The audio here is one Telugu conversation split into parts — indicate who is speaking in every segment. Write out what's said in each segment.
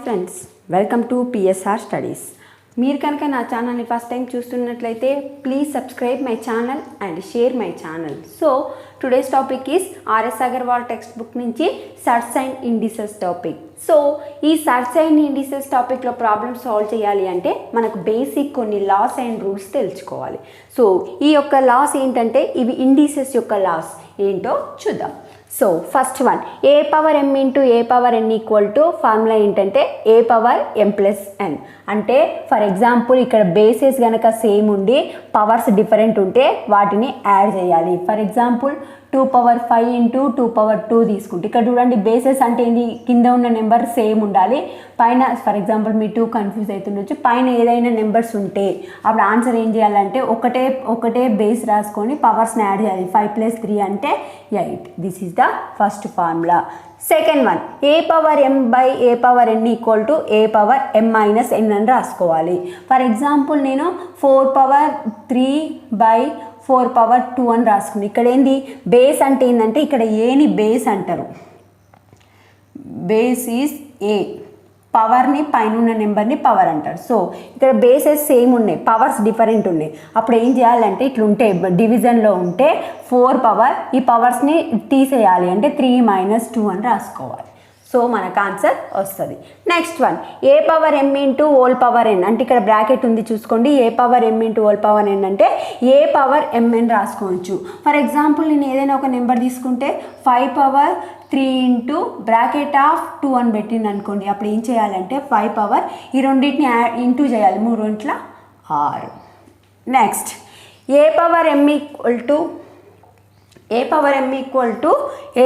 Speaker 1: Friends, welcome to PSR studies. మీరు కనుక నా ఛానల్ని ఫస్ట్ టైం చూస్తున్నట్లయితే please subscribe my channel and share my channel. So today's topic is RS Agarwal text book నుంచి సర్చ్ అండ్ ఇండిసెస్ టాపిక్. సో ఈ సర్చ్ అండ్ ఇండిసెస్ టాపిక్లో ప్రాబ్లమ్ సాల్వ్ చేయాలి అంటే మనకు బేసిక్ కొన్ని లాస్ అండ్ రూల్స్ తెలుసుకోవాలి. సో ఈ యొక్క లాస్ ఏంటంటే ఇవి ఇండిసెస్ యొక్క లాస్ ఏంటో చూద్దాం. So first one, a power m into a power n equal to formula ఏంటంటే a power m plus n. అంటే ఫర్ ఎగ్జాంపుల్ ఇక్కడ బేసెస్ కనుక సేమ్ ఉండి పవర్స్ డిఫరెంట్ ఉంటే వాటిని యాడ్ చేయాలి. ఫర్ ఎగ్జాంపుల్ 2^5 ఇంటూ 2^2 తీసుకుంటే ఇక్కడ చూడండి బేసెస్ అంటే ఏంటి, కింద ఉన్న నెంబర్ సేమ్ ఉండాలి, పైన ఫర్ ఎగ్జాంపుల్ మీ 2 కన్ఫ్యూజ్ అవుతుండొచ్చు, పైన ఏదైనా నెంబర్స్ ఉంటే అప్పుడు ఆన్సర్ ఏం చేయాలంటే ఒకటే బేస్ రాసుకొని పవర్స్ని యాడ్ చేయాలి. 5 + 3 అంటే 8. This is the first formula. Second one, a power m by a power n equal to a power m minus n అని రాసుకోవాలి. ఫర్ ఎగ్జాంపుల్ నేను 4^3/4^2 అని రాసుకుని ఇక్కడ ఏంది బేస్ అంటే ఏంటంటే ఇక్కడ ఏని బేస్ అంటారు, బేస్ ఈజ్ ఏ, పవర్ని పైన ఉన్న నెంబర్ని పవర్ అంటారు. సో ఇక్కడ బేసెస్ సేమ్ ఉన్నాయి, పవర్స్ డిఫరెంట్ ఉన్నాయి. అప్పుడు ఏం చేయాలంటే ఇట్లుంటే డివిజన్లో ఉంటే 4 పవర్ ఈ పవర్స్ని తీసేయాలి అంటే 3 - 2 అని రాసుకోవాలి. సో మనకు ఆన్సర్ వస్తుంది. Next one, a power M into whole power ఎన్ అంటే ఇక్కడ బ్రాకెట్ ఉంది చూసుకోండి. ఏ పవర్ ఎం ఇంటూ ఓల్ పవర్ ఎన్ అంటే ఏ పవర్ ఎంఎన్ రాసుకోవచ్చు. ఫర్ ఎగ్జాంపుల్ నేను ఏదైనా ఒక నెంబర్ తీసుకుంటే 5^3 ఇంటూ బ్రాకెట్ ఆఫ్ 2 అని పెట్టింది అనుకోండి. అప్పుడు ఏం చేయాలంటే 5 పవర్ ఈ రెండింటిని ఇంటూ చేయాలి, 3 × 6. Next, a power m equal to a power m equal to a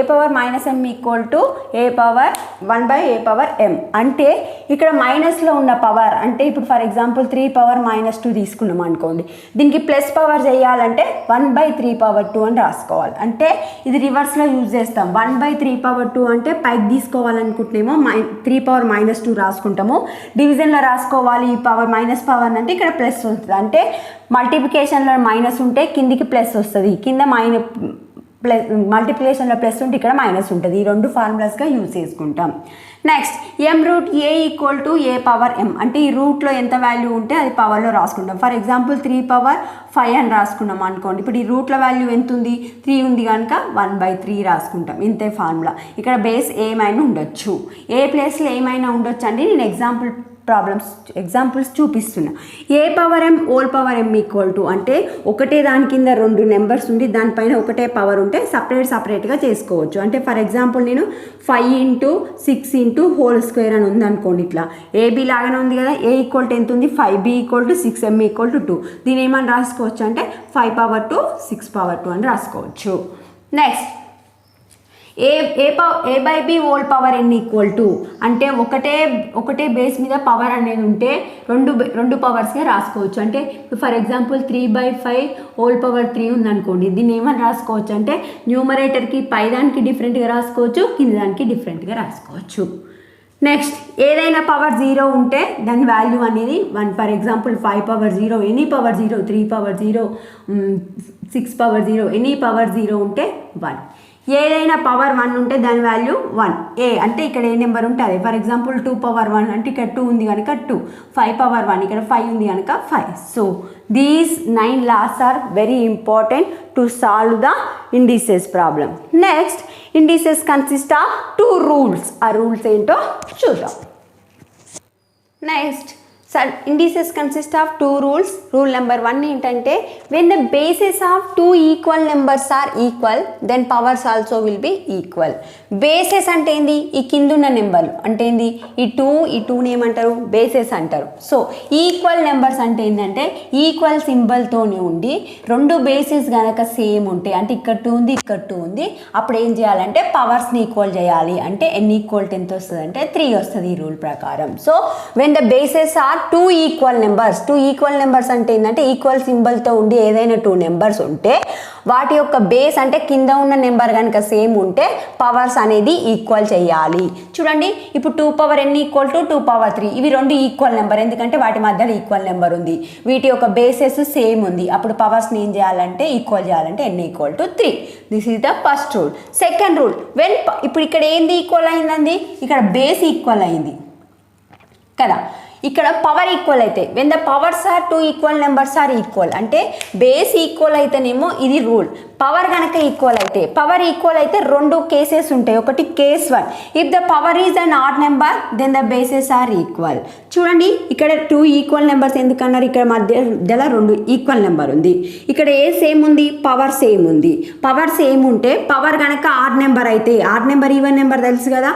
Speaker 1: power minus m equal to a power 1/ఏ పవర్ ఎం అంటే ఇక్కడ మైనస్లో ఉన్న పవర్ అంటే ఇప్పుడు ఫర్ ఎగ్జాంపుల్ 3^-2 తీసుకున్నాం అనుకోండి, దీనికి ప్లస్ పవర్ చేయాలంటే 1/3^2 అని రాసుకోవాలి. అంటే ఇది రివర్స్లో యూజ్ చేస్తాం. 1/3^2 అంటే పైకి తీసుకోవాలనుకుంటున్నామో 3^-2 రాసుకుంటాము. డివిజన్లో రాసుకోవాలి ఈ పవర్ మైనస్ పవర్ అంటే ఇక్కడ ప్లస్ వస్తుంది. అంటే మల్టిప్లికేషన్లో మైనస్ ఉంటే కిందికి ప్లస్ వస్తుంది, కింద ప్లస్ మల్టిప్లికేషన్లో ప్లస్ ఉంటే ఇక్కడ మైనస్ ఉంటుంది. ఈ రెండు ఫార్ములాస్గా యూజ్ చేసుకుంటాం. Next, m√a equal to a power m అంటే ఈ రూట్లో ఎంత వాల్యూ ఉంటే అది పవర్లో రాసుకుంటాం. ఫర్ ఎగ్జాంపుల్ 3^5 అని రాసుకున్నాం అనుకోండి. ఇప్పుడు ఈ రూట్లో వాల్యూ ఎంత ఉంది, 3 ఉంది కనుక 1/3 రాసుకుంటాం. ఇంతే ఫార్ములా. ఇక్కడ బేస్ ఏమైనా ఉండొచ్చు, ఏ ప్లేస్లో ఏమైనా ఉండొచ్చు అండి. నేను ఎగ్జాంపుల్స్ చూపిస్తున్నా. A power m whole power m equal to అంటే ఒకటే దాని కింద 2 నెంబర్స్ ఉండి దానిపైన ఒకటే పవర్ ఉంటే సపరేట్గా చేసుకోవచ్చు. అంటే ఫర్ ఎగ్జాంపుల్ నేను 5 × 6 అని ఉందనుకోండి. ఇట్లా ఏబీ లాగానే ఉంది కదా, ఏ ఈక్వల్ టు ఎంత ఉంది 5, b equal to 6, m equal to 2. దీని ఏమని రాసుకోవచ్చు అంటే 5^2 6^2 అని రాసుకోవచ్చు. Next, a/b whole power n equal to అంటే ఒకటే బేస్ మీద పవర్ అనేది ఉంటే రెండు పవర్స్గా రాసుకోవచ్చు. అంటే ఫర్ ఎగ్జాంపుల్ 3/5 ఓల్ పవర్ 3 ఉందనుకోండి, దీన్ని ఏమని రాసుకోవచ్చు అంటే న్యూమరేటర్కి పైదానికి డిఫరెంట్గా రాసుకోవచ్చు, కింద దానికి డిఫరెంట్గా రాసుకోవచ్చు. నెక్స్ట్, ఏదైనా పవర్ 0 ఉంటే దాని వాల్యూ అనేది 1. For example 5/0, any power 0, 3/0, 6/0, any power 0 ఉంటే 1. ఏదైనా పవర్ 1 ఉంటే దాని వాల్యూ 1. ఏ అంటే ఇక్కడ ఏ నెంబర్ ఉంటే అదే. ఫర్ ఎగ్జాంపుల్ 2^1 అంటే ఇక్కడ 2 ఉంది కనుక 2, 5^1 ఇక్కడ 5 ఉంది కనుక 5. So these 9 laws are very important to solve the indices problem. Next, indices consist of 2 rules. ఆ రూల్స్ ఏంటో చూద్దాం. Next, indices consist of 2 rules. Rule number 1 ఏంటంటే when the bases of 2 equal numbers are equal then powers also will be equal. Bases అంటే ఏంది, ఈ కిందున్న నెంబర్లు అంటే ఏంది, ఈ 2ని ఏమంటారు బేసెస్ అంటారు. సో ఈక్వల్ నెంబర్స్ అంటే ఏంటంటే ఈక్వల్ సింబల్తోనే ఉండి 2 బేసెస్ కనుక సేమ్ ఉంటే అంటే ఇక్కడ 2 ఉంది ఇక్కడ 2 ఉంది, అప్పుడు ఏం చేయాలంటే పవర్స్ని ఈక్వల్ చేయాలి. అంటే n ఈక్వల్ టు ఎంత వస్తుంది అంటే 3 వస్తుంది ఈ రూల్ ప్రకారం. So when the bases are 2 equal numbers అంటే ఏంటంటే ఈక్వల్ సింబల్తో ఉండి ఏదైనా 2 నెంబర్స్ ఉంటే వాటి యొక్క బేస్ అంటే కింద ఉన్న నెంబర్ కనుక సేమ్ ఉంటే పవర్స్ అనేది ఈక్వల్ చేయాలి. చూడండి, ఇప్పుడు 2^n ఈక్వల్ టు 2^3 ఇవి 2 ఈక్వల్ నెంబర్, ఎందుకంటే వాటి మధ్యలో ఈక్వల్ నెంబర్ ఉంది, వీటి యొక్క బేసెస్ సేమ్ ఉంది. అప్పుడు పవర్స్ని ఏం చేయాలంటే ఈక్వల్ చేయాలంటే n equal to 3. This is the first rule. Second rule, ఇప్పుడు ఇక్కడ ఏంది ఈక్వల్ అయిందండి, ఇక్కడ బేస్ ఈక్వల్ అయింది. కదా. ఇక్కడ పవర్ ఈక్వల్ అయితే when the powers are two equal numbers are equal అంటే బేస్ ఈక్వల్ అయితేనేమో ఇది రూల్. పవర్ కనుక ఈక్వల్ అయితే పవర్ ఈక్వల్ అయితే రెండు కేసెస్ ఉంటాయి. ఒకటి case 1 if the power is an odd number then the bases are equal. చూడండి ఇక్కడ 2 ఈక్వల్ నెంబర్స్ ఎందుకన్నారు, ఇక్కడ మధ్యలో 2 ఈక్వల్ నెంబర్ ఉంది. ఇక్కడ ఏ సేమ్ ఉంది, పవర్ సేమ్ ఉంది. పవర్ సేమ్ ఉంటే పవర్ కనుక ఆడ్ నెంబర్ అయితే ఆడ్ నెంబర్ ఈవెన్ నెంబర్ తెలుసు కదా,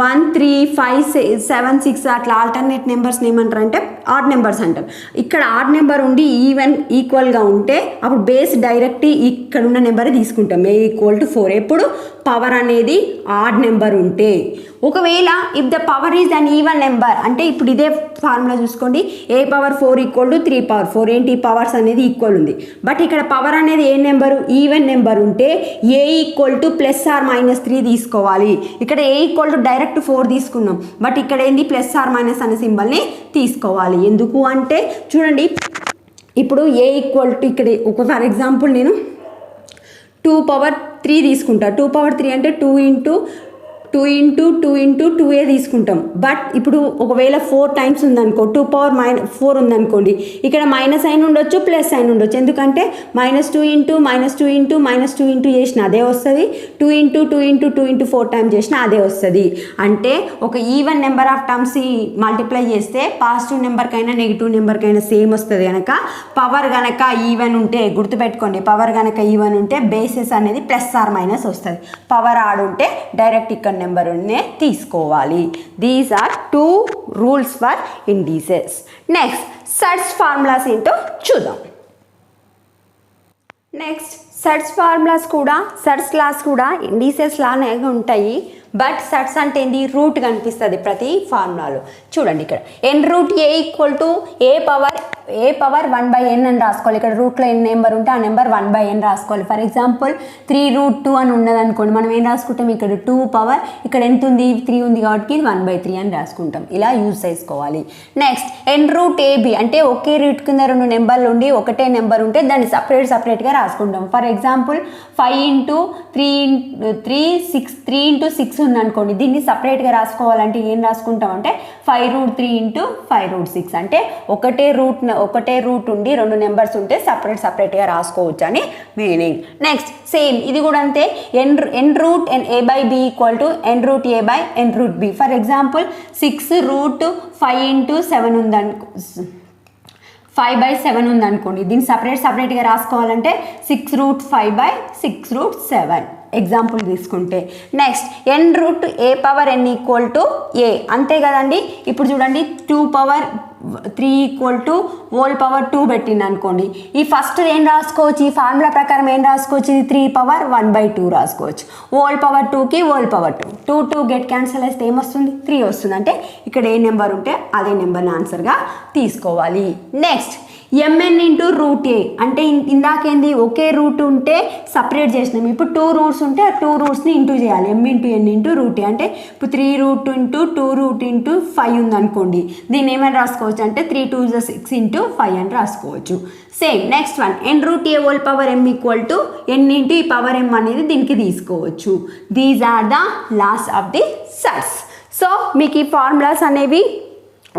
Speaker 1: 1 3 5 7 6 అట్లా ఆల్టర్నేట్ నెంబర్స్ ఏమంటారు అంటే ఆడ్ నెంబర్స్ అంటారు. ఇక్కడ ఆడ్ నెంబర్ ఉండి ఈవెన్ ఈక్వల్గా ఉంటే అప్పుడు బేస్ డైరెక్ట్ ఇక్కడ ఉన్న నెంబర్ తీసుకుంటాం. ఏ ఈక్వల్ టు 4 ఎప్పుడు పవర్ అనేది ఆడ్ నెంబర్ ఉంటే. ఒకవేళ if the power is an even number అంటే ఇప్పుడు ఇదే ఫార్ములా చూసుకోండి, ఏ పవర్ 4 ఈక్వల్ టు 3 పవర్ 4 ఏంటి పవర్స్ అనేది ఈక్వల్ ఉంది. బట్ ఇక్కడ పవర్ అనేది ఏ నెంబరు ఈవెన్ నెంబర్ ఉంటే ఏ ఈక్వల్ టు +or-3 తీసుకోవాలి. ఇక్కడ ఏ ఈక్వల్ టు డైరెక్ట్ 4 తీసుకున్నాం, బట్ ఇక్కడ ఏంది +or- అనే సింబల్ని తీసుకోవాలి. ఎందుకు అంటే చూడండి ఇప్పుడు ఏ ఈక్వల్ టు ఇక్కడ ఒక ఫర్ ఎగ్జాంపుల్ నేను 2 పవర్ 3 తీసుకుంటా. 2 పవర్ 3 అంటే 2 ఇంటూ 2 తీసుకుంటాం. బట్ ఇప్పుడు ఒకవేళ 4 టైమ్స్ ఉందనుకో 2 పవర్ -4 ఉందనుకోండి, ఇక్కడ మైనస్ సైన్ ఉండొచ్చు ప్లస్ సైన్ ఉండొచ్చు. ఎందుకంటే -2 ఇంటూ -2 ఇంటూ చేసిన అదే వస్తుంది, 2 ఇంటూ 4 టైమ్స్ చేసిన అదే వస్తుంది. అంటే ఒక even number of terms multiply చేస్తే పాజిటివ్ నెంబర్కైనా నెగిటివ్ నెంబర్కైనా సేమ్ వస్తుంది. కనుక పవర్ కనుక ఈవెన్ ఉంటే గుర్తుపెట్టుకోండి, పవర్ కనుక ఈవెన్ ఉంటే బేసెస్ అనేది +or- వస్తుంది. పవర్ ఆడ్ ఉంటే డైరెక్ట్ ఇక్కడ నెంబర్నే తీసుకోవాలి. These are 2 rules for indices. Next surd formulas ఏంటో చూద్దాం. నెక్స్ట్ సర్చ్ ఫార్ములాస్ కూడా సర్చ్ లాస్ కూడా ఇండిసెస్ లానే ఉంటాయి. బట్ సర్చ్ అంటే ఏంది, రూట్ కనిపిస్తుంది ప్రతి ఫార్ములాలో. చూడండి ఇక్కడ n root a equal to a power 1/n అని రాసుకోవాలి. ఇక్కడ రూట్లో ఎన్ నెంబర్ ఉంటే ఆ నెంబర్ 1/n రాసుకోవాలి. ఫర్ ఎగ్జాంపుల్ 3√2 అని ఉన్నది అనుకోండి, మనం ఏం రాసుకుంటాం ఇక్కడ 2 పవర్ ఇక్కడ ఎంత ఉంది 3 ఉంది కాబట్టి 1/3 అని రాసుకుంటాం. ఇలా యూజ్ చేసుకోవాలి. నెక్స్ట్ ఎన్ రూట్ ఏబి అంటే ఒకే రూట్ కింద 2 నెంబర్లు ఉండి ఒకటే నెంబర్ ఉంటే దాన్ని సపరేట్గా రాసుకుంటాం. ఫర్ ఎగ్జాంపుల్ 5 ఇంటూ 3 ఉందనుకోండి, దీన్ని సపరేట్గా రాసుకోవాలంటే ఏం రాసుకుంటాం అంటే 5√3 ఇంటూ 5√6 అంటే ఒకటే రూట్ ఉండి 2 నెంబర్స్ ఉంటే సపరేట్గా రాసుకోవచ్చు అని మీనింగ్. నెక్స్ట్ సేమ్ ఇది కూడా అంతే, n root a/b equal to n root a/n√b. For example 6√5 into 7 ఉందనుకో 5/7 ఉందనుకోండి, దీన్ని సపరేట్గా రాసుకోవాలంటే 6√5/6√7 ఎగ్జాంపుల్ తీసుకుంటే. Next n root a power n equal to a అంతే కదండి. ఇప్పుడు చూడండి 2 power 3 equal to whole power 2 పెట్టింది అనుకోండి, ఈ ఫస్ట్ ఏం రాసుకోవచ్చు, ఈ ఫార్ములా ప్రకారం ఏం రాసుకోవచ్చు, ఇది 3 పవర్ 1/2 రాసుకోవచ్చు. హోల్ పవర్ 2కి హోల్ పవర్ 2 గెట్ క్యాన్సిల్ అయితే ఏమొస్తుంది 3 వస్తుంది. అంటే ఇక్కడ ఏ నెంబర్ ఉంటే అదే నెంబర్ని ఆన్సర్గా తీసుకోవాలి. Next mn into root a అంటే ఇందాకేంది ఒకే రూట్ ఉంటే సపరేట్ చేసినాం, ఇప్పుడు 2 రూట్స్ ఉంటే ఆ 2 రూట్స్ని ఇంటూ చేయాలి. m into n into root a అంటే ఇప్పుడు 3 ఇంటూ 2 ఇంటూ 5 ఉందనుకోండి, దీన్ని ఏమైనా రాసుకోవచ్చు అంటే 3 2 6 ఇంటూ 5 అని రాసుకోవచ్చు. Same next one n root a whole power m equal to n into ఈ పవర్ m అనేది దీనికి తీసుకోవచ్చు. These are the laws of the surd. So మీకు ఈ ఫార్ములాస్ అనేవి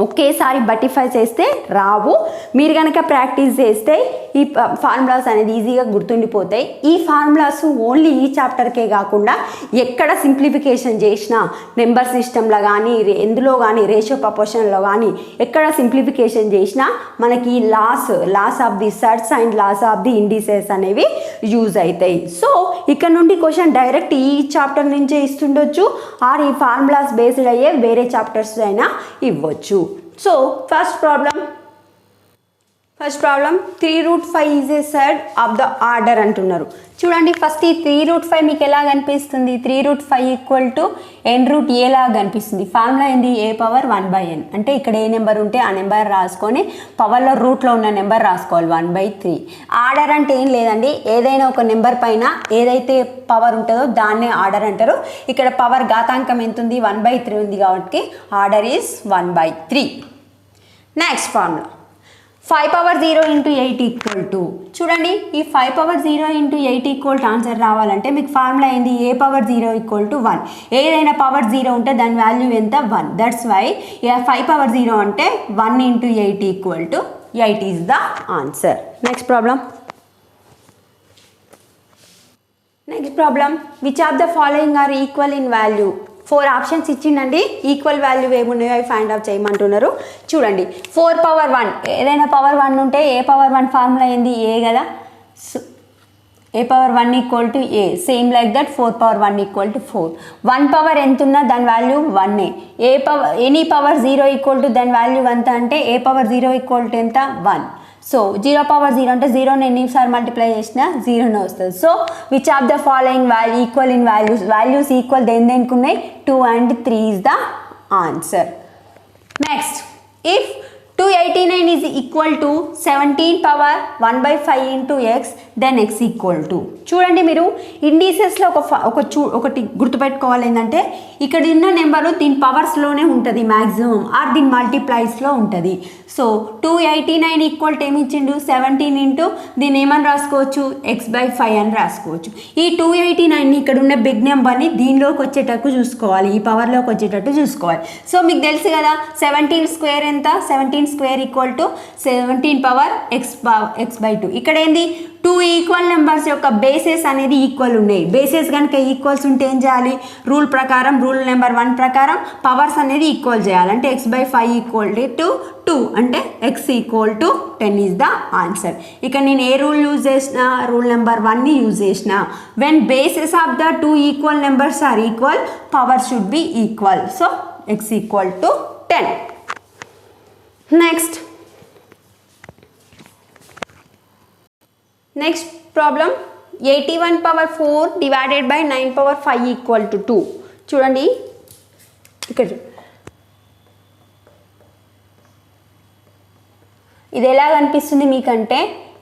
Speaker 1: ఒకేసారి బటిఫై చేస్తే రావు, మీరు కనుక ప్రాక్టీస్ చేస్తే ఈ ఫార్ములాస్ అనేది ఈజీగా గుర్తుండిపోతాయి. ఈ ఫార్ములాస్ ఓన్లీ ఈ చాప్టర్కే కాకుండా ఎక్కడ సింప్లిఫికేషన్ చేసినా నెంబర్ సిస్టంలో కానీ ఎందులో కానీ రేషియో ప్రపోర్షన్లో కానీ ఎక్కడ సింప్లిఫికేషన్ చేసినా మనకి laws of the surd and laws of the indices అనేవి యూజ్ అవుతాయి. సో ఇక్కడ నుండి క్వశ్చన్ డైరెక్ట్ ఈ చాప్టర్ నుంచే ఇస్తుండొచ్చు, ఆర్ ఈ ఫార్ములాస్ బేస్డ్ అయ్యే వేరే చాప్టర్స్ అయినా ఇవ్వచ్చు. So first problem 3√5 is a third of the order అంటున్నారు. చూడండి ఫస్ట్ ఈ 3√5 మీకు ఎలా కనిపిస్తుంది, 3√5 ఈక్వల్ టు ఎన్ రూట్ ఏ లాగా కనిపిస్తుంది. ఫార్ములా ఏంది ఏ పవర్ 1/n అంటే ఇక్కడ ఏ నెంబర్ ఉంటే ఆ నెంబర్ రాసుకొని పవర్లో రూట్లో ఉన్న నెంబర్ రాసుకోవాలి 1/3. ఆర్డర్ అంటే ఏం లేదండి, ఏదైనా ఒక నెంబర్ పైన ఏదైతే పవర్ ఉంటుందో దాన్నే ఆర్డర్ అంటారు. ఇక్కడ పవర్ ఘాతాంకం ఎంత ఉంది 1/3 ఉంది కాబట్టి order is 1/3. Next formula 5 power 0 into 8 equal to, చూడండి ఈ 5 power 0 into 8 equal to answer రావాలంటే మీకు ఫార్ములా ఏంది, ఏ పవర్ 0 ఈక్వల్ టు 1. ఏదైనా పవర్ 0 ఉంటే దాని వాల్యూ ఎంత, 1. దట్స్ వై 5 పవర్ 0 అంటే 1 into 8 equal to 8 is the answer. Next problem. Next problem, which of the following are equal in value. 4 options ఇచ్చిండండి, ఈక్వల్ వాల్యూ ఏమున్నాయో అవి ఫైండ్ అవుట్ చేయమంటున్నారు. చూడండి 4 పవర్ 1, ఏదైనా పవర్ 1 ఉంటే ఏ పవర్ 1 ఫార్ములా ఏంది, ఏ కదా. A power 1 equal to a, same like that 4 power 1 equal to 4. 1 power ఎంత ఉన్నా దాని value 1. A power any power 0 equal to దాని వాల్యూ ఎంత అంటే ఏ పవర్ 0 ఈక్వల్ టు ఎంత, 1. సో 0 పవర్ 0 అంటే 0ని ఎన్నిసార్లు మల్టిప్లై చేసినా 0నే వస్తుంది. So which of the following value equal in values equal దేనికి ఉన్నాయి, 2 and 3 is the answer. Next, if 289 is equal to 17 power 1/5 into x, then x equal to. చూడండి మీరు ఇండిసెస్లో ఒకటి గుర్తుపెట్టుకోవాలి ఏంటంటే ఇక్కడ ఉన్న నెంబరు దీని పవర్స్లోనే ఉంటుంది మ్యాక్సిమం, ఆర్ దీని మల్టిప్లైస్లో ఉంటుంది. సో 289 ఈక్వల్ టు ఏమి ఇచ్చిండు, 17 ఇంటూ దీన్ని ఏమని రాసుకోవచ్చు, x/5 అని రాసుకోవచ్చు. ఈ 289 ఇక్కడ ఉన్న బిగ్ నెంబర్ని దీనిలోకి వచ్చేటట్టు చూసుకోవాలి, ఈ పవర్లోకి వచ్చేటట్టు చూసుకోవాలి. సో మీకు తెలుసు కదా 17 స్క్వేర్ ఎంత, 17 square equal to 17 power x/2. ఇక్కడ ఏంది 2 ఈక్వల్ నెంబర్స్ యొక్క బేసెస్ అనేది ఈక్వల్ ఉన్నాయి. బేసెస్ కనుక ఈక్వల్స్ ఉంటే ఏం చేయాలి, రూల్ ప్రకారం, రూల్ నెంబర్ 1 ప్రకారం పవర్స్ అనేది ఈక్వల్ చేయాలి. అంటే x/5 ఈక్వల్ టు 2 అంటే x equal to 10 is the answer. ఇక నేను ఏ రూల్ యూజ్ చేసిన, రూల్ నెంబర్ 1ని యూజ్ చేసిన. When bases of the 2 equal numbers are equal, power should be equal. So x equal to 10. Next problem, 81 power 4 divided by 9 power 5 equal to 2. చూడండి ఇక్కడ ఇది ఎలా కనిపిస్తుంది మీకంటే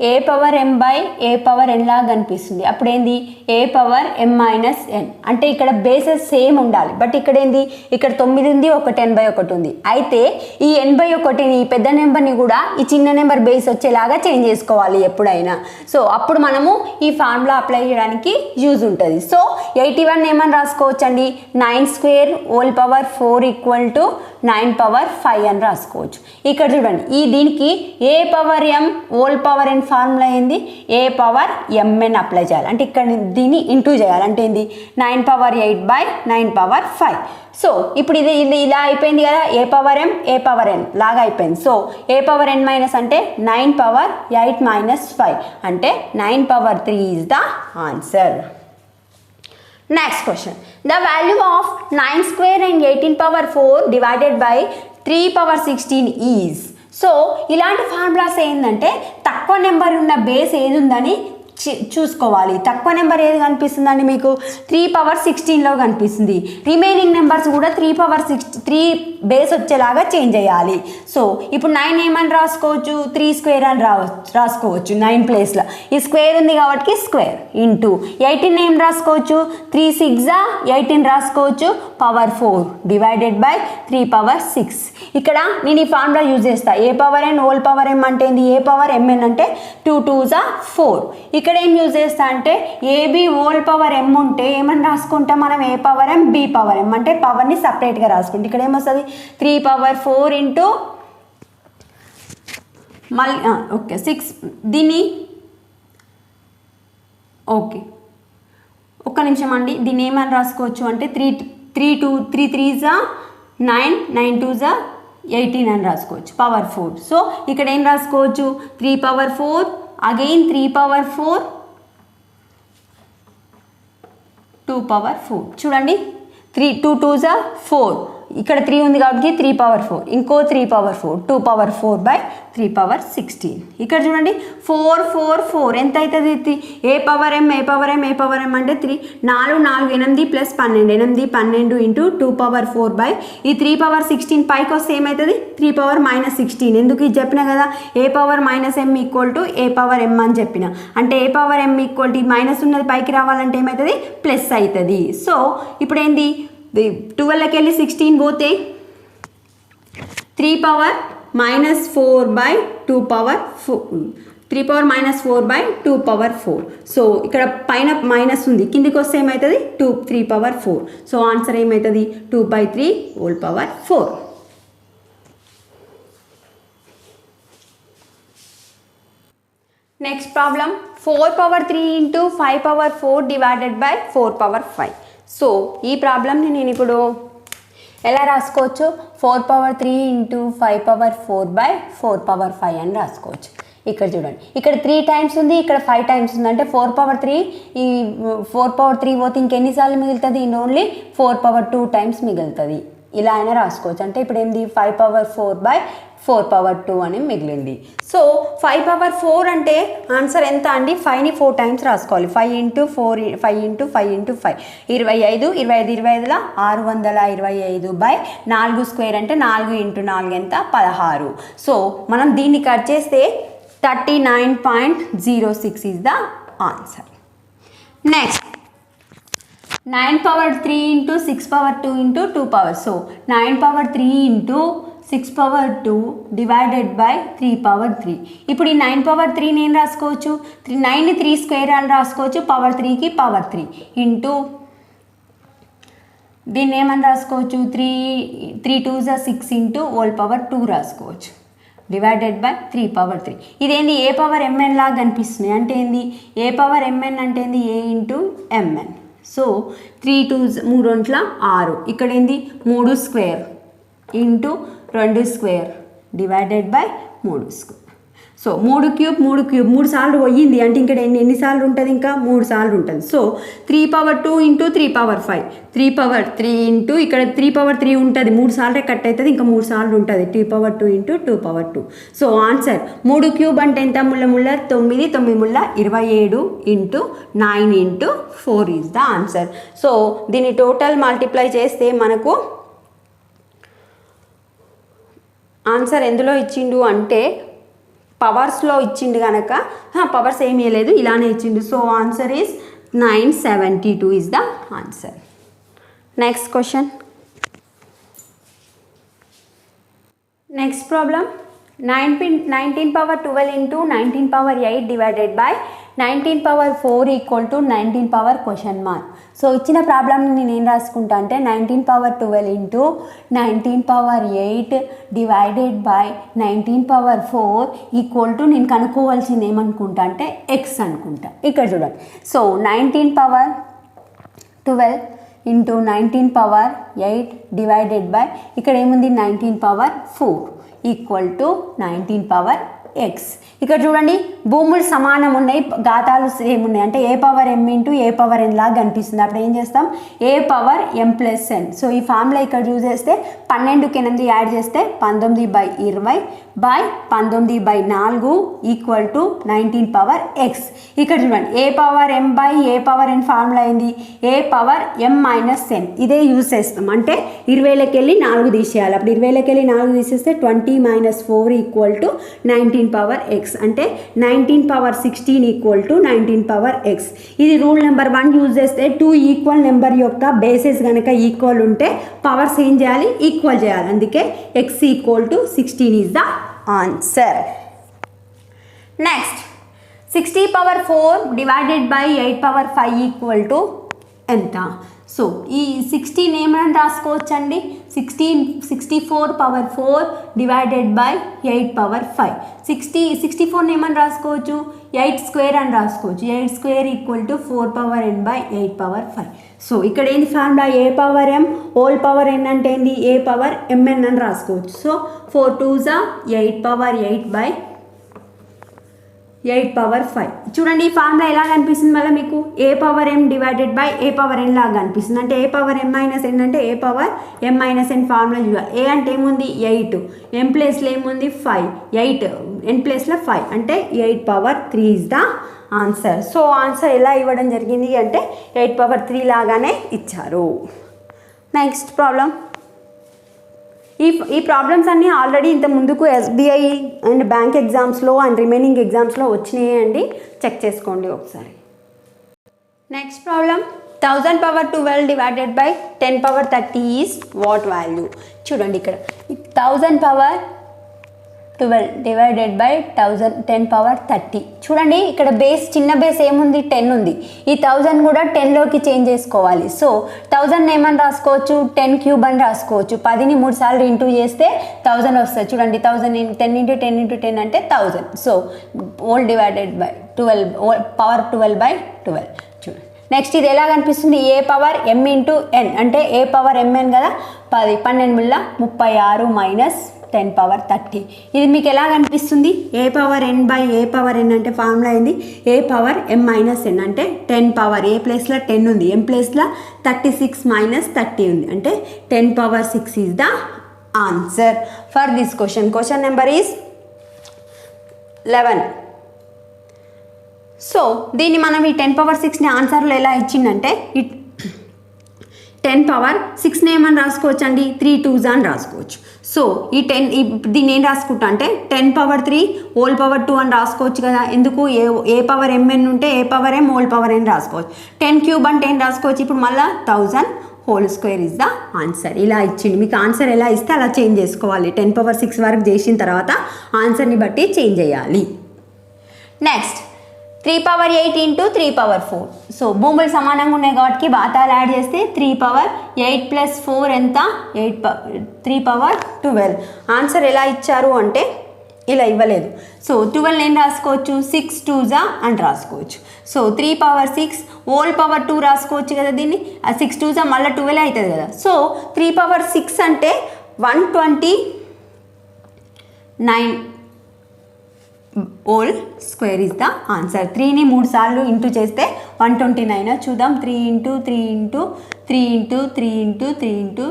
Speaker 1: a power m by a power n లాగా కనిపిస్తుంది. అప్పుడు ఏంది, a power m minus n. అంటే ఇక్కడ బేసెస్ సేమ్ ఉండాలి, బట్ ఇక్కడ ఏంది, ఇక్కడ 9 ఉంది, ఒకటి n/1 ఉంది. అయితే ఈ n/1ని ఈ పెద్ద నెంబర్ని కూడా ఈ చిన్న నెంబర్ బేస్ వచ్చేలాగా చేంజ్ చేసుకోవాలి ఎప్పుడైనా. సో అప్పుడు మనము ఈ ఫార్ములా అప్లై చేయడానికి యూజ్ ఉంటుంది. సో 81 ఏమని రాసుకోవచ్చు అండి, 9 square whole power 4 equal to 9 power 5 అని రాసుకోవచ్చు. ఇక్కడ చూడండి ఈ దీనికి a power m whole power n formula ఏంది, ఏ పవర్ mn అప్లై చేయాలి. అంటే ఇక్కడ దీన్ని ఇంటూ చేయాలి. అంటే ఏంది 9 పవర్ 8 బై 9 పవర్ 5. సో ఇప్పుడు ఇది ఇలా అయిపోయింది కదా, a power m A power n లాగా అయిపోయింది. సో ఏ పవర్ n మైనస్ అంటే 9 పవర్ 8 మైనస్ 5 అంటే 9 power 3 is the answer. Next question, the value of 9 square and 18 power 4 divided by 3 power 16 is. So ఇలాంటి ఫార్ములాస్ ఏంటంటే తక్కువ నెంబర్ ఉన్న బేస్ ఏది ఉందని చూసుకోవాలి. తక్కువ నెంబర్ ఏది కనిపిస్తుందండి మీకు, 3 పవర్ 16లో కనిపిస్తుంది. రిమైనింగ్ నెంబర్స్ కూడా 3 బేస్ వచ్చేలాగా చేంజ్ చేయాలి. సో ఇప్పుడు 9 ఏమని రాసుకోవచ్చు, 3 స్క్వేర్ అని రాసుకోవచ్చు 9 ప్లేస్లో. ఈ స్క్వేర్ ఉంది కాబట్టి స్క్వేర్ ఇంటూ 18 ఏం రాసుకోవచ్చు, 3 6 18 రాసుకోవచ్చు, పవర్ 4 డివైడెడ్ బై 3 పవర్ 6. ఇక్కడ నేను ఈ ఫార్ములా యూజ్ చేస్తా, a power n whole power m అంటే ఏంది, ఏ పవర్ mn అంటే 2 2s 4. ఇక్కడ ఏం యూజ్ చేస్తా అంటే ఏబి హోల్ పవర్ m ఉంటే ఏమని రాసుకుంటాం మనం, a power m b power m అంటే పవర్ని సపరేట్గా రాసుకుంటాం. ఇక్కడ ఏమొస్తుంది 3 పవర్ 4 ఇంటూ మళ్ళీ ఓకే 6. దీన్ని ఓకే ఒక్క నిమిషం అండి, దీన్ని ఏమని రాసుకోవచ్చు అంటే 3 3s 9 9 2s 18 అని రాసుకోవచ్చు, పవర్ 4. సో ఇక్కడ ఏం రాసుకోవచ్చు, 3 పవర్ 4 అగైన్ 3 పవర్ 4 2 పవర్ 4. చూడండి 2 2s 4, ఇక్కడ 3 ఉంది కాబట్టి 3 పవర్ 4, ఇంకో 3 పవర్ 4 2 పవర్ 4 బై 3 పవర్ 16. ఇక్కడ చూడండి 4 4 4 ఎంత అవుతుంది, ఏ పవర్ m ఏ పవర్ m ఏ పవర్ m అంటే 3 4 4 8 ప్లస్ 12 8 12 ఇంటూ 2 పవర్ 4 బై ఈ 3 పవర్ 16 పైకి వస్తే ఏమవుతుంది 3 పవర్ మైనస్ 16. ఎందుకు ఇది చెప్పినా కదా, a power minus m equal to a power m అని చెప్పిన. అంటే a power m equal to minus ఉన్నది పైకి రావాలంటే ఏమవుతుంది, ప్లస్ అవుతుంది. సో ఇప్పుడు ఏంది 12కి వెళ్ళి 16 పోతే 3 power minus 4 by 2 power 4, 3 power minus 4 by 2 power 4. So ఇక్కడ పైన మైనస్ ఉంది, కిందికి వస్తే ఏమవుతుంది 3 power 4. సో ఆన్సర్ ఏమవుతుంది 2/3 whole power 4. Next problem 4 power 3 into 5 power 4 divided by 4 power 5. So ఈ ప్రాబ్లమ్ని నేను ఇప్పుడు ఎలా రాసుకోవచ్చు 4 power 3 into 5 power 4 by 4 power 5 అని రాసుకోవచ్చు. ఇక్కడ చూడండి, ఇక్కడ 3 టైమ్స్ ఉంది, ఇక్కడ 5 టైమ్స్ ఉంది. అంటే 4 power 3 ఈ 4 power 3 పోతే ఇంకెన్నిసార్లు మిగులుతుంది, ఇన్ ఓన్లీ 4 power 2 టైమ్స్ మిగులుతుంది. ఇలా అయినా రాసుకోవచ్చు. అంటే ఇప్పుడు ఏంది 5 power 4 by 4 power 2 అని మిగిలింది. సో 5 power 4 అంటే ఆన్సర్ ఎంత అండి, 5ని 4 టైమ్స్ రాసుకోవాలి. 5 into 4 5 into 5 into 5 25 25 625 by 4 square అంటే 4 into 4 ఎంత 16. సో మనం దీన్ని కట్ చేస్తే 39.06 is the answer. Next 9 power 3 into 6 power 2 into 2 power. So 9 power 3 into 6 power 2 divided by 3 power 3. ఇప్పుడు ఈ 9 power 3 నేను రాసుకోవచ్చు, 9ని 3 స్క్వేర్ అని రాసుకోవచ్చు, పవర్ 3కి పవర్ 3 ఇంటూ దీన్ని ఏమని రాసుకోవచ్చు 3 2s 6 ఇంటూ హోల్ పవర్ 2 రాసుకోవచ్చు, డివైడెడ్ బై 3 power 3. ఇదేంది ఏ పవర్ ఎంఎన్ లాగా కనిపిస్తుంది. అంటే ఏంది ఏ పవర్ ఎంఎన్ అంటే ఏంది ఏ ఇంటూ ఎంఎన్. సో 3 2s 3 6, ఇక్కడ ఏంది 3 square into 2 square divided by 3 square. So 3 cube 3 సార్లు పోయింది. అంటే ఇక్కడ ఎన్నిసార్లు ఉంటుంది, ఇంకా 3 సార్లు ఉంటుంది. So 3 power 2 into 3 power 5, 3 power 3 into ఇక్కడ 3 power 3 ఉంటుంది, 3 సార్లే కట్ అవుతుంది, ఇంకా 3 సార్లు ఉంటుంది 3 power 2 into 2 power 2. So answer 3 cube అంటే ఎంత, 9 9 27 into 9 into 4 is the answer. So దీన్ని టోటల్ మల్టిప్లై చేస్తే మనకు ఆన్సర్ ఎందులో ఇచ్చిండు అంటే పవర్స్లో ఇచ్చిండు కనుక పవర్స్ ఏమీ లేదు, ఇలానే ఇచ్చిండు. So answer is 972 is the answer. Next question. Next problem 19 power 12 into 19 power 8 divided by 19 power 4 equal to 19 power question mark. So ఇచ్చిన ప్రాబ్లమ్ని నేను ఏం రాసుకుంటా అంటే 19 power 12 into 19 power 8 divided by 19 power 4 equal to నేను కనుక్కోవాల్సింది ఏమనుకుంటా అంటే ఎక్స్ అనుకుంటా. ఇక్కడ చూడండి, so 19 power 12 into 19 power 8 divided by ఇక్కడ ఏముంది 19 power 4 equal to 19 power x. ఇక్కడ చూడండి భూములు సమానం ఉన్నాయి, ఘాతాలు సేమ్ ఉన్నాయి. అంటే a power m into a power n లాగా కనిపిస్తుంది. అప్పుడు ఏం చేస్తాం a power m plus n. So ఈ ఫార్ములా ఇక్కడ యూజ్ చేస్తే 12కి 8 యాడ్ చేస్తే 19/20 by 19/4 equal to 19 power x. ఇక్కడ చూడండి a power m by a power n formula అయింది a power m minus n. ఇదే యూజ్ చేస్తాం. అంటే 20లోకి వెళ్ళి 4 తీసేయాలి. అప్పుడు 20లోకి వెళ్ళి 4 తీసేస్తే 20 - 4 ఈక్వల్ టు 19 power x. అంటే 19 power 16 equal to 19 power x. ఇది రూల్ నెంబర్ 1 యూజ్ చేస్తే 2 ఈక్వల్ నెంబర్ యొక్క బేసెస్ కనుక ఈక్వల్ ఉంటే పవర్స్ ఏం చేయాలి ఈక్వల్ చేయాలి. అందుకే x equal to 16 is the answer. Next 60 power 4 divided by 8 power 5 equal to ఎంత. సో ఈ 16 ఏమని రాసుకోవచ్చండి 64 power 4 డివైడెడ్ బై 8 power 5. 64 ఏమని రాసుకోవచ్చు 8 స్క్వేర్ అని రాసుకోవచ్చు. 8 square equal to 4 power n by 8 power 5. So ఇక్కడ ఏంది formula a power m whole power n అంటే ఏంది ఏ పవర్ mn అని రాసుకోవచ్చు. So 4 2s 8 power 8 by 8 power 5. చూడండి ఈ ఫార్ములా ఎలా కనిపిస్తుంది మళ్ళీ మీకు a power m divided by a power n లాగా కనిపిస్తుంది. అంటే a power m minus n అంటే a power m minus n formula చూడాలి. ఏ అంటే ఏముంది 8, m ప్లేస్లో ఏముంది 5, 8 n ప్లేస్లో 5 అంటే 8 power 3 is the answer. So answer ఎలా ఇవ్వడం జరిగింది అంటే 8 power 3 లాగానే ఇచ్చారు. Next problem. ఈ ప్రాబ్లమ్స్ అన్నీ ఆల్రెడీ ఇంత ముందుకు ఎస్బీఐ అండ్ బ్యాంక్ ఎగ్జామ్స్లో అండ్ రిమైనింగ్ ఎగ్జామ్స్లో వచ్చినాయి అండి, చెక్ చేసుకోండి ఒకసారి. Next problem 1000 power 12 divided by 10 power 30 is what value. చూడండి ఇక్కడ 1000 power 12 డివైడెడ్ బై 1000 10 పవర్ 30. చూడండి ఇక్కడ బేస్ చిన్న బేస్ ఏముంది 10 ఉంది. ఈ 1000 కూడా 10లోకి చేంజ్ చేసుకోవాలి. సో 1000 ఏమని రాసుకోవచ్చు 10 క్యూబ్ అని రాసుకోవచ్చు. 10ని 3 సార్లు ఇంటూ చేస్తే 1000 వస్తుంది. చూడండి 1000 10 ఇంటూ 10 ఇంటూ 10 అంటే 1000. So whole divided by 12 power 12 by 12. చూడండి నెక్స్ట్ ఇది ఎలా కనిపిస్తుంది a power m into n అంటే ఏ పవర్ mn కదా 10 12 మిల్ల 36 మైనస్ 10 పవర్ 30. ఇది మీకు ఎలా కనిపిస్తుంది a power n by a power n అంటే ఫార్ములా అయింది a power m minus n అంటే 10 పవర్ ఏ ప్లేస్లో 10 ఉంది m ప్లేస్లో 36 మైనస్ 30 ఉంది అంటే 10 power 6 is the answer for this question. Question number is 11. So దీన్ని మనం ఈ 10 పవర్ 6ని ఆన్సర్లో ఎలా ఇచ్చిందంటే 10 పవర్ 6ని ఏమని రాసుకోవచ్చు అండి 3 2s అని రాసుకోవచ్చు. సో ఈ 10 దీన్ని ఏం రాసుకుంటా అంటే 10 పవర్ 3 హోల్ పవర్ 2 అని రాసుకోవచ్చు కదా. ఎందుకు ఏ పవర్ mn ఉంటే a power m whole power n రాసుకోవచ్చు. 10 క్యూబ్ అంటే ఏం రాసుకోవచ్చు ఇప్పుడు మళ్ళీ 1000 whole square is the answer. ఇలా ఇచ్చింది మీకు ఆన్సర్ ఎలా ఇస్తే అలా చేంజ్ చేసుకోవాలి. 10 పవర్ 6 వరకు చేసిన తర్వాత ఆన్సర్ని బట్టి చేంజ్ చేయాలి. Next 3 power 8 into 3 power 4. So భూములు సమానంగా ఉన్నాయి కాబట్టి బాతాలు యాడ్ చేస్తే 3 పవర్ 8 ప్లస్ 4 ఎంత 3 పవర్ 12. ఆన్సర్ ఎలా ఇచ్చారు అంటే ఇలా ఇవ్వలేదు. సో 12 ఏం రాసుకోవచ్చు 6 2s అని రాసుకోవచ్చు. సో 3 పవర్ 6 హోల్ పవర్ 2 రాసుకోవచ్చు కదా. దీన్ని 6 2s మళ్ళీ 12 అవుతుంది కదా. సో 3 పవర్ 6 అంటే 129 whole square is the answer. 3ని 3 సార్లు ఇంటూ చేస్తే 129 చూద్దాం. 3 into 3 into 3 into 3 into 3 into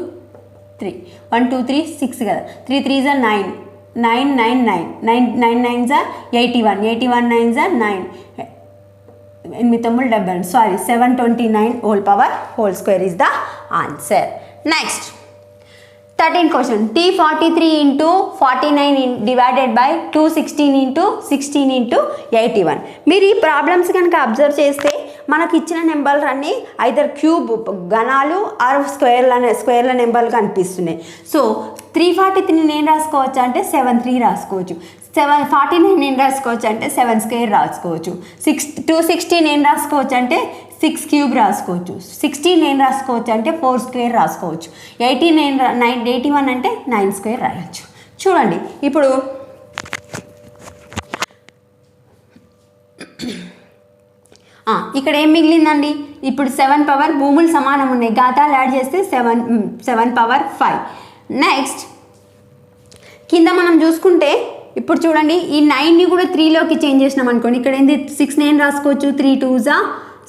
Speaker 1: 3 1 2 3 6 కదా. 3 3s 9 9 9 9 9 9 9s 81 81 9s 9 8 sorry 729 whole power whole square is the answer. Next 13 question T43 into 49 divided by 216 into 16 into 81. మీరు ఈ ప్రాబ్లమ్స్ కనుక అబ్జర్వ్ చేస్తే మనకు ఇచ్చిన నెంబర్లు అన్నీ ఐదర్ క్యూబ్ గణాలు ఆర్ స్క్వేర్ల నెంబర్లు కనిపిస్తున్నాయి. సో 343 ఏం రాసుకోవచ్చు అంటే 7 3 రాసుకోవచ్చు. 49 ఏం రాసుకోవచ్చు అంటే 7 స్క్వేర్ రాసుకోవచ్చు. 216 ఏం రాసుకోవచ్చు అంటే 6 క్యూబ్ రాసుకోవచ్చు. 16 ఏం రాసుకోవచ్చు అంటే 4 స్క్వేర్ రాసుకోవచ్చు. 81 అంటే 9 స్క్వేర్ రాయొచ్చు. చూడండి ఇప్పుడు ఇక్కడ ఏం మిగిలిందండి ఇప్పుడు 7 పవర్ భూములు సమానం ఉన్నాయి ఘాతాలు యాడ్ చేస్తే 7 పవర్ 5. నెక్స్ట్ కింద మనం చూసుకుంటే ఇప్పుడు చూడండి ఈ 9ని కూడా 3లోకి చేంజ్ చేసినాం అనుకోండి. ఇక్కడ ఏంది 6 ఏం రాసుకోవచ్చు 3 2s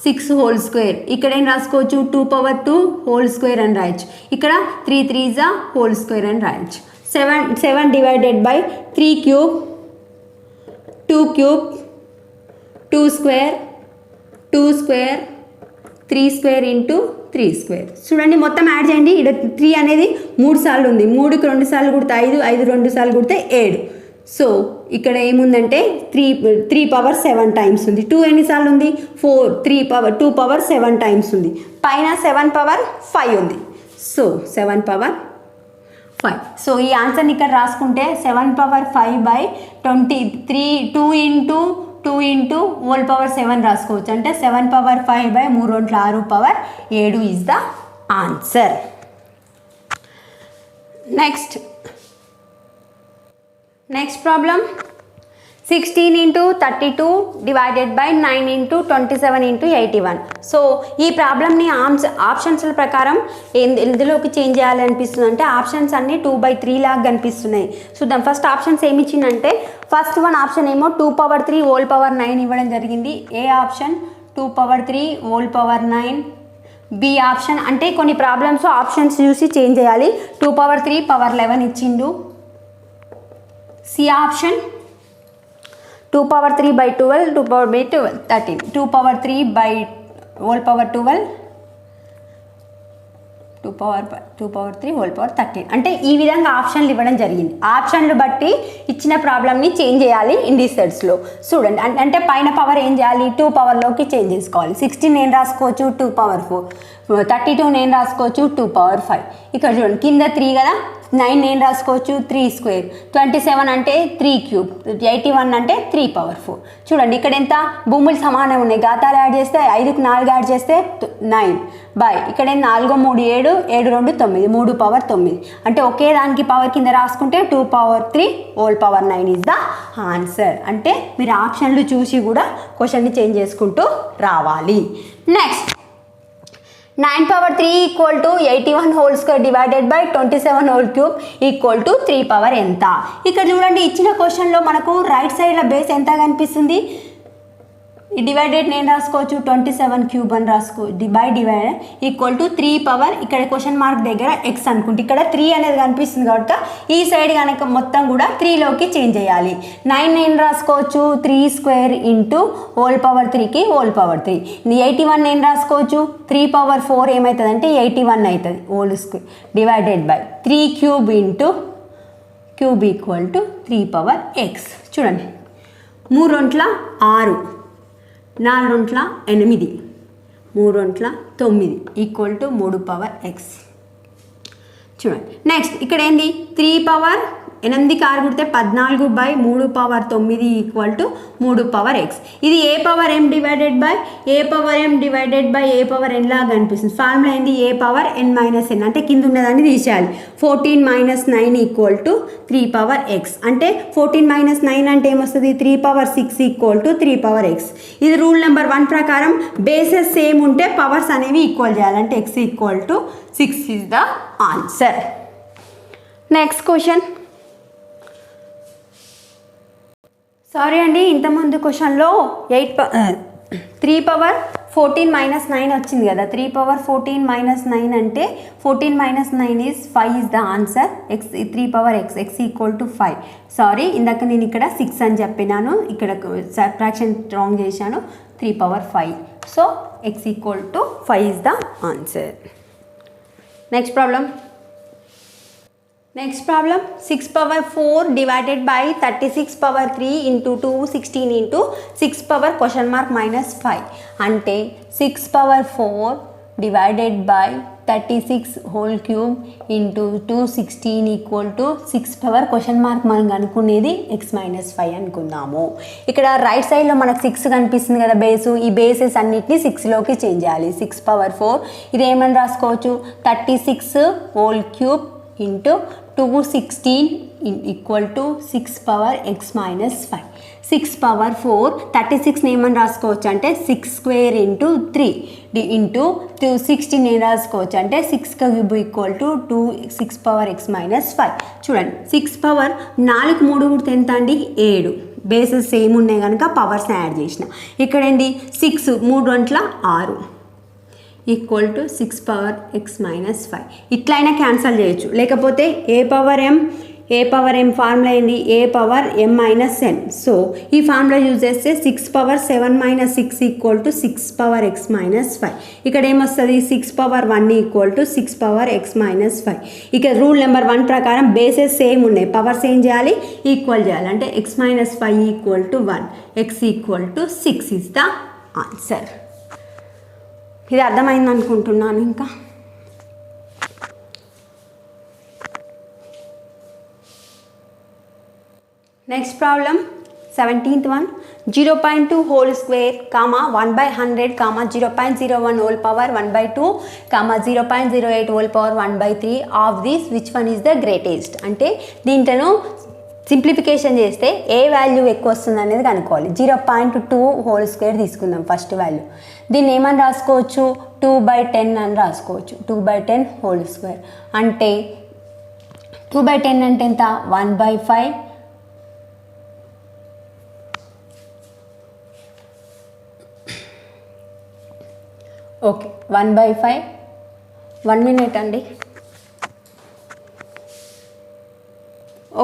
Speaker 1: 6 హోల్ స్క్వేర్. ఇక్కడ ఏం రాసుకోవచ్చు 2 పవర్ 2 హోల్ స్క్వేర్ అని రాయొచ్చు. ఇక్కడ 3 3s హోల్ స్క్వేర్ అని రాయొచ్చు. 7 divided by 3 cube 2 cube 2 square 2 square 3 square into 3 square. చూడండి మొత్తం యాడ్ చేయండి. ఇక్కడ 3 అనేది 3 సార్లు ఉంది. 3కి 2 సార్లు కుడితే 5 5 2 సార్లు కుడితే 7. సో ఇక్కడ ఏముందంటే 3 పవర్ 7 టైమ్స్ ఉంది. 2 ఎన్నిసార్లు ఉంది 4 2 పవర్ 7 టైమ్స్ ఉంది. పైన 7 పవర్ 5 ఉంది. So 7 power 5. సో ఈ ఆన్సర్ని ఇక్కడ రాసుకుంటే 7 power 5 by 23 2 into whole power 7 రాసుకోవచ్చు. అంటే 7 power 5 by 3 6 power 7 is the answer. Next problem 16 into 32 divided by 9 into 27 into 81. So ఈ ప్రాబ్లమ్ని ఆప్షన్స్ల ప్రకారం ఎందులోకి చేంజ్ చేయాలి అనిపిస్తుంది అంటే ఆప్షన్స్ అన్నీ 2/3 లాగా కనిపిస్తున్నాయి. చూద్దాం ఫస్ట్ ఆప్షన్స్ ఏమి ఇచ్చిందంటే ఫస్ట్ వన్ ఆప్షన్ ఏమో 2 పవర్ 3 హోల్ పవర్ 9 ఇవ్వడం జరిగింది. A option 2 power 3 whole power 9. B option అంటే కొన్ని ప్రాబ్లమ్స్ ఆప్షన్స్ చూసి చేంజ్ చేయాలి. 2 పవర్ 3 పవర్ 11 ఇచ్చిండు. C option 2 power 3 by 12 2 power by 12 13 2 power 3 by whole power 12 2 power 3 whole power 13. అంటే ఈ విధంగా ఆప్షన్లు ఇవ్వడం జరిగింది. ఆప్షన్లు బట్టి ఇచ్చిన ప్రాబ్లమ్ని చేంజ్ చేయాలి ఇండిసెట్స్లో. చూడండి అంటే పైన పవర్ ఏం చేయాలి 2 పవర్లోకి చేంజ్ చేసుకోవాలి. 16 ఏం రాసుకోవచ్చు 2 పవర్ 4 32 ఏం రాసుకోవచ్చు 2 పవర్ 5. ఇక్కడ చూడండి కింద 3 కదా 9 నేను రాసుకోవచ్చు 3 స్క్వేర్, 27 అంటే 3 క్యూబ్, 81 అంటే 3 పవర్ 4. చూడండి ఇక్కడ ఎంత భూములు సమానం ఉన్నాయి, ఘాతాలు యాడ్ చేస్తే 5కు 4 యాడ్ చేస్తే 9 బై ఇక్కడ 4 3 7 7 2 9 3 పవర్ 9 అంటే ఒకే దానికి పవర్ కింద రాసుకుంటే 2 power 3 whole power 9 is the answer. అంటే మీరు ఆప్షన్లు చూసి కూడా క్వశ్చన్ని చేంజ్ చేసుకుంటూ రావాలి. Next 9 power 3 equal to 81 whole square divided by 27 whole cube equal to 3 power ఎంత. ఇక్కడ చూడండి ఇచ్చిన క్వశ్చన్లో మనకు రైట్ సైడ్లో బేస్ ఎంత కనిపిస్తుంది, ఈ డివైడెడ్ నేను రాసుకోవచ్చు 27 క్యూబ్ అని రాసుకో డివైడెడ్ ఈక్వల్ టు 3 పవర్ ఇక్కడ క్వశ్చన్ మార్క్ దగ్గర ఎక్స్ అనుకుంటే ఇక్కడ 3 అనేది కనిపిస్తుంది కాబట్టి ఈ సైడ్ కనుక మొత్తం కూడా 3లోకి చేంజ్ చేయాలి. 9 నేను రాసుకోవచ్చు 3 స్క్వేర్ ఇంటూ హోల్ పవర్ 3కి హోల్ పవర్ 3. 81 నేను రాసుకోవచ్చు 3 పవర్ 4 ఏమవుతుంది అంటే 81 అవుతుంది whole square divided by 3 cube into cube equal to 3 power x. చూడండి 3 రెంట్ల 6, 4 రెంట్ల 8, 3 రెంట్ల 9 ఈక్వల్ టు 3 పవర్ ఎక్స్. చూడండి నెక్స్ట్ ఇక్కడ ఏంది 3 పవర్ 8 కారు కుడితే 14 by 3 power 9 equal to 3 power x. ఇది a power m divided by a power m divided by a power n లాగా కనిపిస్తుంది. ఫార్ములా ఏంది ఏ పవర్ ఎన్ మైనస్ ఎన్ అంటే కింద ఉన్నదాన్ని తీసేయాలి. 14 minus 9 equal to 3 power X అంటే 14 మైనస్ 9 అంటే ఏమొస్తుంది 3 power 6 equal to 3 power x. ఇది రూల్ నెంబర్ 1 ప్రకారం బేసెస్ సేమ్ ఉంటే పవర్స్ అనేవి ఈక్వల్ చేయాలంటే X equal to 6 is the answer. Next question. Sorry అండి ఇంతకుముందు క్వశ్చన్లో 3 పవర్ 14 మైనస్ 9 వచ్చింది కదా, 3 పవర్ 14 మైనస్ 9 అంటే 14 minus 9 is 5 is the answer. X 3 power X X equal to 5. Sorry ఇందాక నేను ఇక్కడ 6 అని చెప్పినాను, ఇక్కడ సబ్ట్రాక్షన్ రాంగ్ చేశాను, 3 power 5. So X equal to 5 is the answer. Next problem. Next problem 6 power 4 divided by 36 power 3 into 2 16 into 6 power question mark minus 5 అంటే 6 power 4 divided by 36 whole cube into 216 equal to 6 power question mark మనం అనుకునేది x minus 5 అనుకుందాము. ఇక్కడ రైట్ సైడ్లో మనకు 6 కనిపిస్తుంది కదా బేసు, ఈ బేసెస్ అన్నిటిని 6లోకి చేంజ్ చేయాలి. 6 పవర్ 4 ఇది ఏమని రాసుకోవచ్చు 36 whole cube into 216 equal to 6 power x minus 5. 6 power 4 36 ఏమని రాసుకోవచ్చు అంటే 6 స్క్వేర్ ఇంటూ 3 ఇంటూ 216 ఏం రాసుకోవచ్చు అంటే 6 cube equal to 6 power x minus 5. చూడండి 6 పవర్ 4 3 కుడితే ఎంత అండి 7, బేసెస్ సేమ్ ఉన్నాయి కనుక పవర్స్ యాడ్ చేసిన. ఇక్కడ ఏంది 6 3 రెంట్ల 6 equal to 6 power x minus 5. ఇట్లయినా క్యాన్సల్ చేయొచ్చు, లేకపోతే ఏ పవర్ ఎం ఫార్ములా ఏంది a power m minus n. So ఈ ఫార్ములా యూజ్ చేస్తే 6 power 7 minus 6 equal to 6 power x minus 5. ఇక్కడ ఏమొస్తుంది 6 power 1 equal to 6 power x minus 5. ఇక రూల్ నెంబర్ 1 ప్రకారం బేసెస్ సేమ్ ఉన్నాయి, పవర్స్ ఏం చేయాలి ఈక్వల్ చేయాలి. అంటే X minus 5 equal to 1 X equal to 6 is the answer. ఇది అర్థమైంది అనుకుంటున్నాను. ఇంకా next problem 17th one 0.2 whole square 1/100 0.01 whole power 1/2 0.08 whole power 1/3 of this which one is the greatest. అంటే దీంట్లో సింప్లిఫికేషన్ చేస్తే ఏ వాల్యూ ఎక్కువ వస్తుంది అనేది కనుక్కోవాలి. 0.2 హోల్ స్క్వేర్ తీసుకుందాం ఫస్ట్ వాల్యూ. దీన్ని ఏమని రాసుకోవచ్చు 2/10 అని రాసుకోవచ్చు. 2/10 హోల్ స్క్వేర్ అంటే 2/10 అంటే ఎంత 1/5 ఓకే 1/5 1 మినిట్ అండి.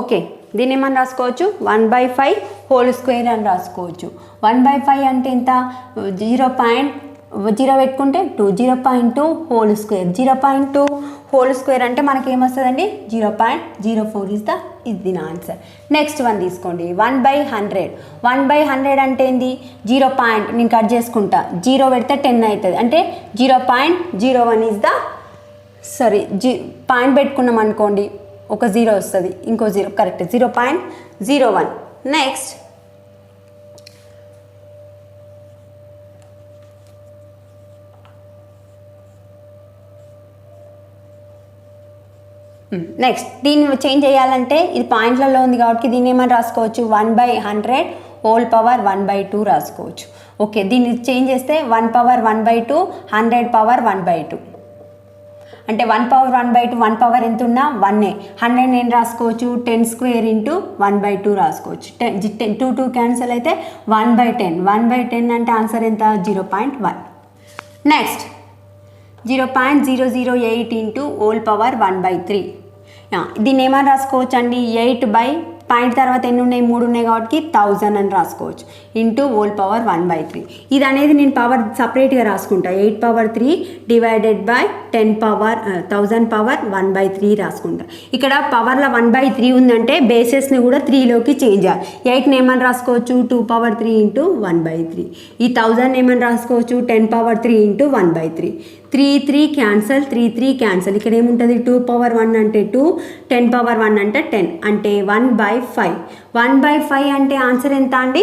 Speaker 1: ఓకే దీన్ని ఏమని రాసుకోవచ్చు 1/5 హోల్ స్క్వేర్ అని రాసుకోవచ్చు. 1/5 అంటే ఎంత 0 పెట్టుకుంటే 0.2 హోల్ స్క్వేర్. 0.2 హోల్ స్క్వేర్ అంటే మనకి ఏమొస్తుందండి 0.04 is the answer. Next one తీసుకోండి 1/100. 1/100 అంటే ఏంది 0 పాయింట్ నేను కట్ చేసుకుంటా 0 పెడితే 10 అవుతుంది అంటే 0.01 పాయింట్ పెట్టుకున్నాం అనుకోండి ఒక జీరో వస్తుంది, ఇంకో జీరో కరెక్ట్ 0.01. నెక్స్ట్ దీన్ని చేంజ్ చేయాలంటే ఇది పాయింట్లలో ఉంది కాబట్టి దీన్ని ఏమని రాసుకోవచ్చు 1/100 హోల్ పవర్ 1/2 రాసుకోవచ్చు. ఓకే, దీన్ని చేంజ్ చేస్తే 1 పవర్ 1/2 100 పవర్ 1/2 అంటే 1 పవర్ 1/2 1 పవర్ ఎంత ఉన్నా 1 100 నేను రాసుకోవచ్చు 10 స్క్వేర్ ఇంటూ 1/2 రాసుకోవచ్చు. 2 క్యాన్సిల్ అయితే 1/10 1/10 అంటే ఆన్సర్ ఎంత 0.1. Next 0.008 into whole power 1/3. దీన్ని ఏమని రాసుకోవచ్చు అండి 8 బై పాయింట్ తర్వాత ఎన్ని ఉన్నాయి 3 ఉన్నాయి కాబట్టి 1000 అని రాసుకోవచ్చు ఇంటూ హోల్ పవర్ 1/3. ఇది అనేది నేను పవర్ సపరేట్గా రాసుకుంటా 8 power 3 divided by 10 power 1000 power 1/3 రాసుకుంటా. ఇక్కడ పవర్లో 1/3 ఉందంటే బేసెస్ని కూడా 3లోకి చేంజ్ చేయాలి. 8ని ఏమని రాసుకోవచ్చు 2 పవర్ 3 ఇంటూ 1/3. ఈ 1000 ఏమని రాసుకోవచ్చు 10 పవర్ 3 ఇంటూ 1/3. 3 cancel 3 cancel. ఇక్కడ ఏముంటుంది 2 పవర్ 1 అంటే 2 10 పవర్ 1 అంటే 10 అంటే 1/5. 1/5 అంటే ఆన్సర్ ఎంత అండి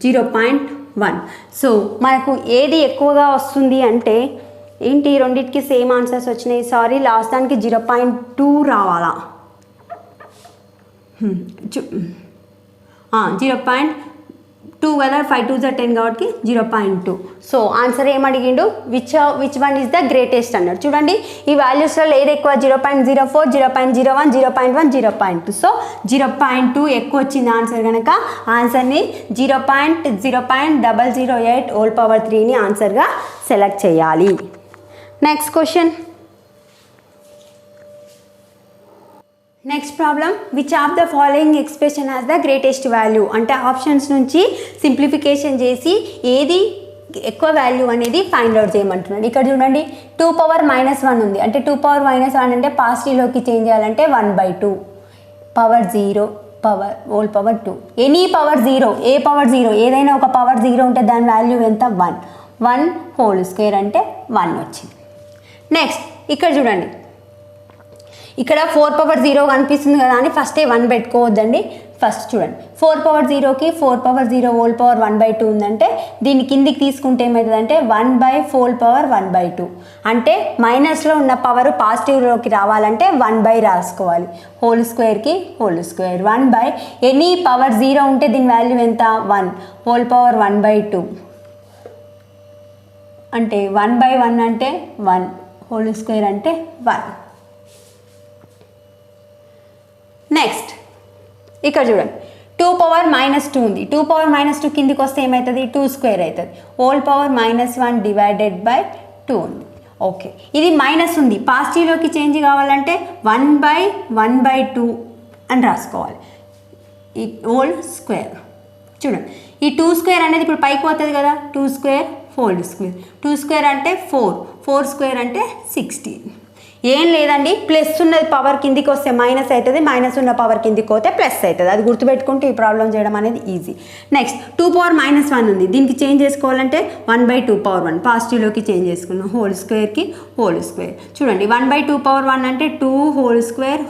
Speaker 1: 0.1. సో మనకు ఏది ఎక్కువగా వస్తుంది అంటే ఏంటి రెండింటికి సేమ్ ఆన్సర్స్ వచ్చినాయి. సారీ లాస్ట్ దానికి 0.2 రావాలా 0.2 కదా 5 2 10 కాబట్టి 0.2. సో ఆన్సర్ ఏమడిగిండు which one is the greatest అన్నాడు. చూడండి ఈ వాల్యూస్లో ఏది ఎక్కువ 0.04 0.01 0.1 0.2. సో 0.2 ఎక్కువ వచ్చింది ఆన్సర్ కనుక ఆన్సర్ని 0.008 హోల్ పవర్ 3ని ఆన్సర్గా సెలెక్ట్ చేయాలి. Next question. Next problem which of the following expression has the greatest value అంటే ఆప్షన్స్ నుంచి సింప్లిఫికేషన్ చేసి ఏది ఎక్కువ వాల్యూ అనేది ఫైండ్ అవుట్ చేయమంటున్నాడు. ఇక్కడ చూడండి 2 పవర్ -1 ఉంది అంటే 2 పవర్ -1 అంటే పాజిటివ్లోకి చేంజ్ చేయాలంటే 1/2 power 0 power whole power 2 any power 0 ఏ పవర్ 0 ఏదైనా ఒక పవర్ 0 ఉంటే దాని వాల్యూ ఎంత 1 హోల్ స్క్వేర్ అంటే 1 వచ్చింది. నెక్స్ట్ ఇక్కడ చూడండి ఇక్కడ 4 పవర్ 0 కనిపిస్తుంది కదా అని ఫస్టే 1 పెట్టుకోవద్దండి. ఫస్ట్ చూడండి 4 పవర్ 0కి 4 పవర్ 0 హోల్ పవర్ 1/2 ఉందంటే దీన్ని కిందికి తీసుకుంటే ఏమవుతుందంటే 1/4 పవర్ 1/2 అంటే మైనస్లో ఉన్న పవర్ పాజిటివ్లోకి రావాలంటే 1 రాసుకోవాలి. హోల్ స్క్వేర్కి హోల్ స్క్వేర్ 1 ఎనీ పవర్ 0 ఉంటే దీని వాల్యూ ఎంత 1 హోల్ పవర్ 1/2 అంటే 1/1 అంటే 1 హోల్ స్క్వేర్ అంటే 1. నెక్స్ట్ ఇక్కడ చూడండి 2 పవర్ -2 ఉంది 2 పవర్ -2 కిందికి వస్తే ఏమవుతుంది 2 స్క్వేర్ అవుతుంది హోల్ పవర్ -1 డివైడెడ్ బై 2 ఉంది. ఓకే ఇది మైనస్ ఉంది పాజిటివ్లోకి చేంజ్ కావాలంటే 1/1/2 అని రాసుకోవాలి ఈ హోల్ స్క్వేర్. చూడండి ఈ 2 స్క్వేర్ అనేది ఇప్పుడు పైకి పోతుంది కదా 2 స్క్వేర్ హోల్ స్క్వేర్ 2 స్క్వేర్ అంటే 4 స్క్వేర్ అంటే 16. ఏం లేదండి ప్లస్ ఉన్నది పవర్ కిందికి వస్తే మైనస్ అవుతుంది మైనస్ ఉన్న పవర్ కిందికి పోతే ప్లస్ అవుతుంది. అది గుర్తుపెట్టుకుంటే ఈ ప్రాబ్లం చేయడం అనేది ఈజీ. నెక్స్ట్ 2 పవర్ -1 ఉంది దీనికి చేంజ్ చేసుకోవాలంటే 1/2 పవర్ 1 పాజిటివ్లోకి చేంజ్ చేసుకున్నాం హోల్ స్క్వేర్కి హోల్ స్క్వేర్. చూడండి 1/2 పవర్ 1 అంటే 2 హోల్ స్క్వేర్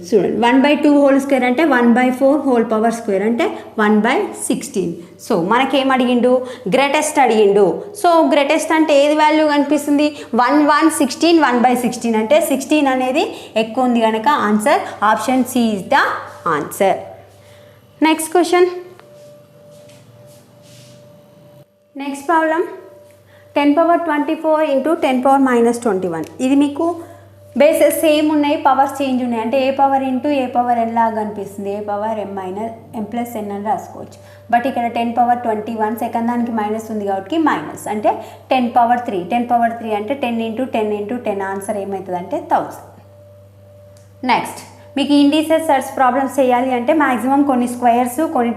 Speaker 1: చూడండి 1/2 హోల్ స్క్వేర్ అంటే 1/4 హోల్ పవర్ స్క్వేర్ అంటే 1/16. సో మనకేం అడిగిండు గ్రేటెస్ట్ అడిగిండు. సో గ్రేటెస్ట్ అంటే ఏది వాల్యూ కనిపిస్తుంది 1/16 1/16 అంటే 16 అనేది ఎక్కువ ఉంది కనుక answer option C is the answer. Next question. Next problem 10 power 24 into 10 power -21. ఇది మీకు బేసెస్ సేమ్ ఉన్నాయి పవర్స్ చేంజ్ ఉన్నాయి అంటే a power into a power n లాగా కనిపిస్తుంది ఏ పవర్ m+n అని రాసుకోవచ్చు. బట్ ఇక్కడ 10 పవర్ 21 సెకండ్ దానికి మైనస్ ఉంది కాబట్టి మైనస్ అంటే 10 పవర్ 3 10 పవర్ 3 అంటే 10 ఇంటూ 10 ఇంటూ 10 ఆన్సర్ ఏమవుతుంది అంటే 1000. నెక్స్ట్ మీకు ఇండిసెస్ సర్చ్ ప్రాబ్లమ్స్ చేయాలి అంటే మ్యాక్సిమం కొన్ని స్క్వేర్స్ కొన్ని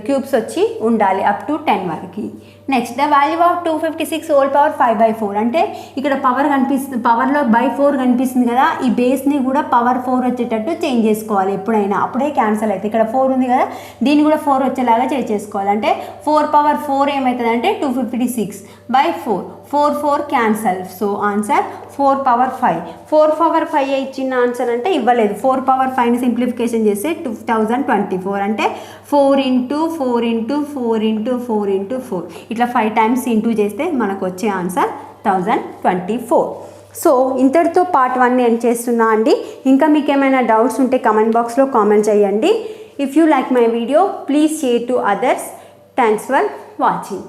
Speaker 1: క్యూబ్స్ వచ్చి ఉండాలి అప్ టు 10 వరకు. Next the value of 256 whole power 5/4 అంటే ఇక్కడ పవర్ కనిపిస్తుంది పవర్లో 4 కనిపిస్తుంది కదా ఈ బేస్ని కూడా పవర్ 4 వచ్చేటట్టు చేంజ్ చేసుకోవాలి ఎప్పుడైనా అప్పుడే క్యాన్సల్ అవుతుంది. ఇక్కడ 4 ఉంది కదా దీన్ని కూడా 4 వచ్చేలాగా చేంజ్ చేసుకోవాలి అంటే 4 పవర్ 4 ఏమవుతుంది అంటే 256/4 4 4 cancel. So answer 4 power 5. 4 power 5 ఇచ్చిన ఆన్సర్ అంటే ఇవ్వలేదు. 4 పవర్ 5ని సింప్లిఫికేషన్ చేస్తే 2024 అంటే 4 ఇంటూ 4 ఇంటూ 4 ఇంటూ 4 ఇంటూ 4 ఇట్లా 5 టైమ్స్ ఇంటూ చేస్తే మనకు వచ్చే ఆన్సర్ 1024. సో ఇంతటితో పార్ట్ 1 ఎండ్ చేస్తున్నా అండి. ఇంకా మీకు ఏమైనా డౌట్స్ ఉంటే కమెంట్ బాక్స్లో కామెంట్ చేయండి. If you like my video please share to others. Thanks for watching.